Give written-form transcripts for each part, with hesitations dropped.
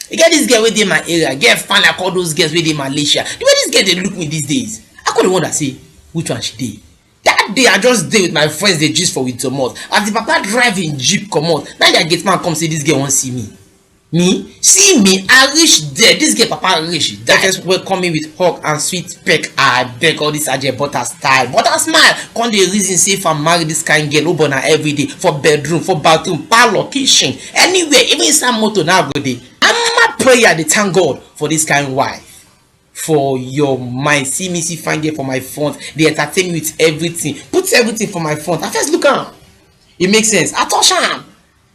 You get this girl within my area, get fine like all those girls within Malaysia. The way this girl they look me these days, I couldn't want to say which one she did. That day I just dey with my friends they gist for with Thomas. As the papa driving jeep come out, now that gate man come say this girl won't see me. Me? See me, I reach there. This girl papa reach. That just welcome me with hug and sweet peck. I beg all this Ajay butter style. But I smile. Come the reason say if I marry this kind girl, open her every day for bedroom, for bathroom, parlor, kitchen, anywhere, even inside motor now go dey. I'm my prayer they thank God for this kind wife. For your mind, see me see fine girl for my front. They entertain me with everything. Put everything for my front. I first look am. It makes sense. I touch am.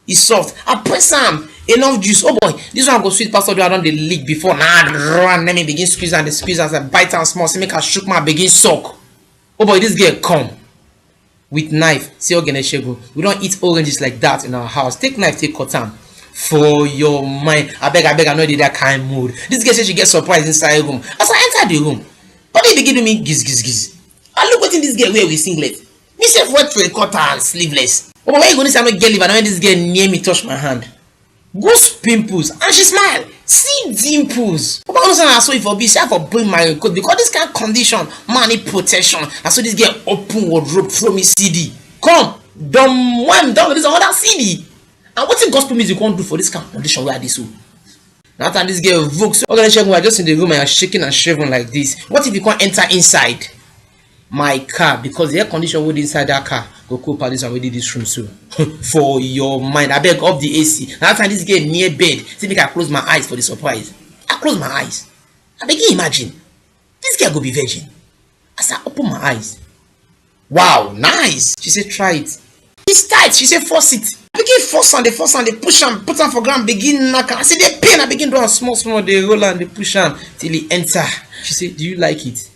It's soft. I press am. Enough juice. Oh boy, this one go sweet pass all the way around the leak before. Nah, run. Let me begin squeeze and the squeeze as I bite and small. See make I shook my begin suck. Oh boy, this girl come with knife. See Ogeneshego. We don't eat oranges like that in our house. Take knife, take cut am. For your mind. I beg, I know that kind mood. This girl said she get surprised inside the room. As I enter the room, but they begin to me giz. I look what in this girl wear with singlet. Me self wet for a cutter and sleeveless. Oh, why you gonna say I'm not girl if I know when this girl near me touch my hand? Ghost pimples and she smile. See dimples. But I understand I saw it for be say for bring my coat because this kind of condition, man need protection. I saw this girl open wardrobe throw me CD. Come, dumb one dog this another CD. And what gospel music won't do for this kind of condition where this so? Now that this girl vokes, okay, we are just in the room and you're shaking and shivering like this. What if you can't enter inside my car because the air condition would inside that car go cool this already this room so for your mind. I beg off the AC. Now time this girl near bed, see me I close my eyes for the surprise. I close my eyes. I begin imagine this girl go be virgin. As I open my eyes, wow, nice. She said try it. It's tight. She said force it. I begin force on they push am, put am for ground, begin knock am. I see the pain. I begin do a small, they roll and they push am till he enter. She said, do you like it?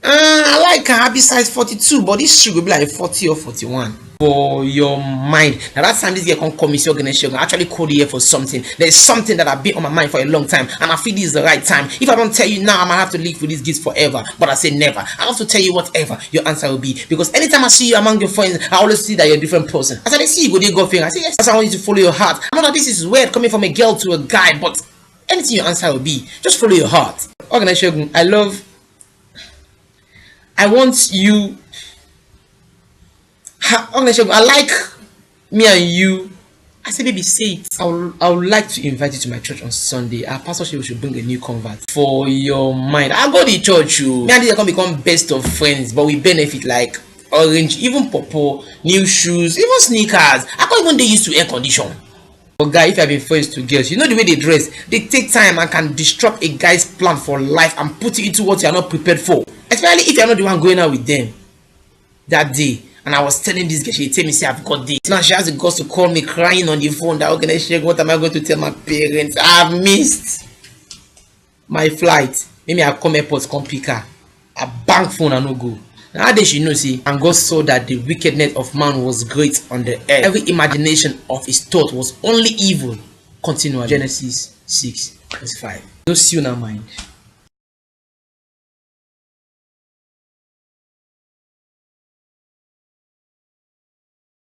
I like her besides 42, but this should be like 40 or 41. For your mind. Now that time this girl come me see organization actually call here for something. There's something that I've been on my mind for a long time, and I feel this is the right time. If I don't tell you now, I might have to live with these gifts forever. But I say never. I have to tell you whatever your answer will be. Because anytime I see you among your friends, I always see that you're a different person. As I see you go there go I say yes, I want you to follow your heart. I know that this is weird coming from a girl to a guy, but anything your answer will be, just follow your heart. Organization, I want you. I like me and you. I said, baby, say it. I would like to invite you to my church on Sunday. Our pastor should bring a new convert. For your mind, I go to church. Me and this can become best of friends, but we benefit like orange, even purple, new shoes, even sneakers. I can't even they used to air condition. But guy, if you have been friends to girls, you know the way they dress. They take time and can disrupt a guy's plan for life and put it into what you are not prepared for. Especially if you're not the one going out with them that day. And I was telling this girl, she tell me, say, I've got this. Now she has the guts to call me crying on the phone. That organization, what am I going to tell my parents? I've missed my flight. Maybe I'll come airport, come pick her. A bank phone and no go. Now that she knows, see, and God saw that the wickedness of man was great on the earth. Every imagination of his thought was only evil. Continue. Genesis 6:5. Don't see you now mind.